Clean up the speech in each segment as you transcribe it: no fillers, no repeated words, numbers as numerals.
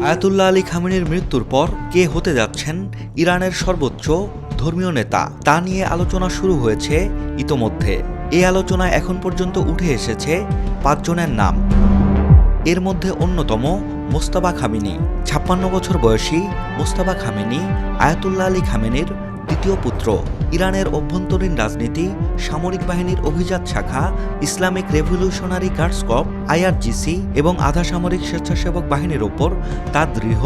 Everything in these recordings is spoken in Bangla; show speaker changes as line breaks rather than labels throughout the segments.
আয়াতুল্লাহ আলী খামেনির মৃত্যুর পর কে হতে যাচ্ছেন ইরানের সর্বোচ্চ ধর্মীয় নেতা তা নিয়ে আলোচনা শুরু হয়েছে ইতোমধ্যে। এই আলোচনায় এখন পর্যন্ত উঠে এসেছে ৫ জনের নাম। এর মধ্যে অন্যতম মোস্তাবা খামেনি। ৫৬ বছর বয়সী মোস্তাবা খামেনি আয়াতুল্লাহ আলী খামেনির দ্বিতীয় পুত্র। ইরানের অভ্যন্তরীণ রাজনীতি, সামরিক বাহিনীর অভিজাত শাখা Islamic revolutionary guards corps IRGC এবং আধা সামরিক স্বেচ্ছাসেবক বাহিনীর ওপর তার দৃঢ়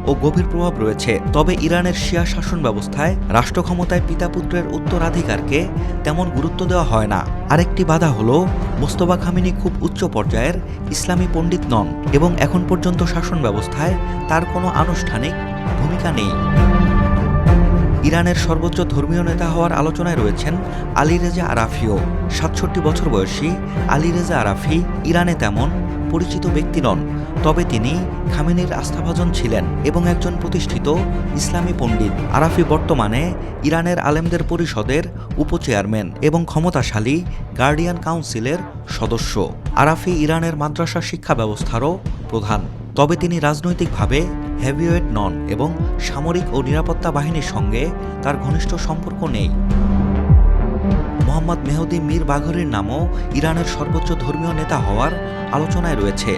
ও গভীর প্রভাব রয়েছে। তবে ইরানের শিয়া শাসন ব্যবস্থায় রাষ্ট্র ক্ষমতায় পিতা পুত্রের উত্তরাধিকারকে তেমন গুরুত্ব দেওয়া হয় না। আরেকটি বাধা হলো মোস্তফা খামেনি খুব উচ্চ পর্যায়ের ইসলামী পণ্ডিত নন এবং এখন পর্যন্ত শাসন ব্যবস্থায় তার কোনো আনুষ্ঠানিক ভূমিকা নেই। ইরানের সর্বোচ্চ ধর্মীয় নেতা হওয়ার আলোচনায় রয়েছেন আলী রেজা আরাফিও। ৬৭ বছর বয়সী আলী রেজা আরাফি ইরানে তেমন পরিচিত ব্যক্তি নন, তবে তিনি খামেনির আস্থাভাজন ছিলেন এবং একজন প্রতিষ্ঠিত ইসলামী পণ্ডিত। আরাফি বর্তমানে ইরানের আলেমদের পরিষদের উপচেয়ারম্যান এবং ক্ষমতাশালী গার্ডিয়ান কাউন্সিলের সদস্য। আরাফি ইরানের মাদ্রাসা শিক্ষা ব্যবস্থারও প্রধান, তবে তিনি রাজনৈতিকভাবে হেভিওয়েট নন এবং সামরিক ও নিরাপত্তা বাহিনীর সঙ্গে তার ঘনিষ্ঠ সম্পর্ক নেই। মোহাম্মদ মেহদী মীর বাঘরির নামও ইরানের সর্বোচ্চ ধর্মীয় নেতা হওয়ার আলোচনায় রয়েছে।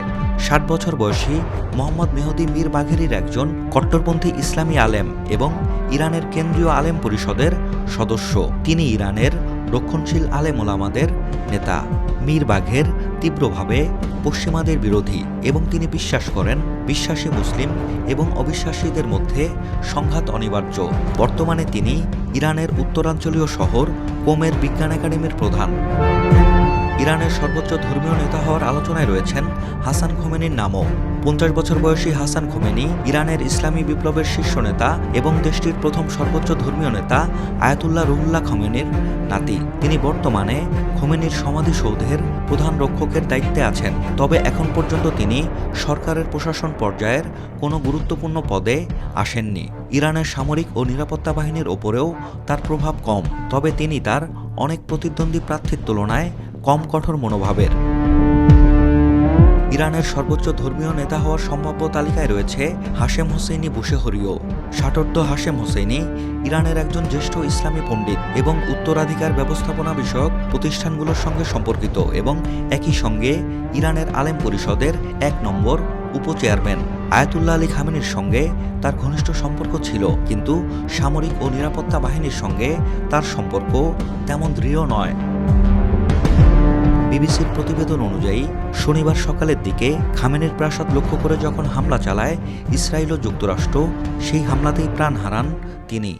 ৬০ বছর বয়সী মোহাম্মদ মেহদী মীর বাঘেরির একজন কট্টরপন্থী ইসলামী আলেম এবং ইরানের কেন্দ্রীয় আলেম পরিষদের সদস্য। তিনি ইরানের রক্ষণশীল আলেম ওলামাদের নেতা। মীর বাঘের তীব্রভাবে পশ্চিমাদের বিরোধী এবং তিনি বিশ্বাস করেন বিশ্বাসী মুসলিম এবং অবিশ্বাসীদের মধ্যে সংঘাত অনিবার্য। বর্তমানে তিনি ইরানের উত্তরাঞ্চলীয় শহর কোমের বিজ্ঞান একাডেমির প্রধান। ইরানের সর্বোচ্চ ধর্মীয় নেতা হওয়ার আলোচনায় রয়েছেন হাসান খোমেনির নামও। ৫০ বছর বয়সী হাসান খোমেনি ইরানের ইসলামী বিপ্লবের শীর্ষ নেতা এবং দেশটির প্রথম সর্বোচ্চ ধর্মীয় নেতা আয়াতুল্লাহ রুহুল্লাহ খোমেনির নাতি। তিনি বর্তমানে খোমেনির সমাধিসৌধের প্রধান রক্ষকের দায়িত্বে আছেন, তবে এখন পর্যন্ত তিনি সরকারের প্রশাসন পর্যায়ের কোনো গুরুত্বপূর্ণ পদে আসেননি। ইরানের সামরিক ও নিরাপত্তা বাহিনীর ওপরেও তার প্রভাব কম, তবে তিনি তার অনেক প্রতিদ্বন্দ্বী প্রার্থীর তুলনায় কম কঠোর মনোভাবের। ইরানের সর্বোচ্চ ধর্মীয় নেতা হওয়ার সম্ভাব্য তালিকায় রয়েছে হাশেম হোসেইনি বুশেহরিও। ষাটোর্ধ হাশেম হোসেইনি ইরানের একজন জ্যেষ্ঠ ইসলামী পণ্ডিত এবং উত্তরাধিকার ব্যবস্থাপনা বিষয়ক প্রতিষ্ঠানগুলোর সঙ্গে সম্পর্কিত এবং একই সঙ্গে ইরানের আলেম পরিষদের ১ নম্বর উপচেয়ারম্যান। আয়াতুল্লাহ আলী খামেনির সঙ্গে তার ঘনিষ্ঠ সম্পর্ক ছিল, কিন্তু সামরিক ও নিরাপত্তা বাহিনীর সঙ্গে তার সম্পর্ক তেমন দৃঢ় নয়। বিবিসির প্রতিবেদন অনুযায়ী শনিবার সকালের দিকে খামেনির প্রাসাদ লক্ষ্য করে যখন হামলা চালায় ইসরায়েল ও যুক্তরাষ্ট্র, সেই হামলাতেই প্রাণ হারান তিনি।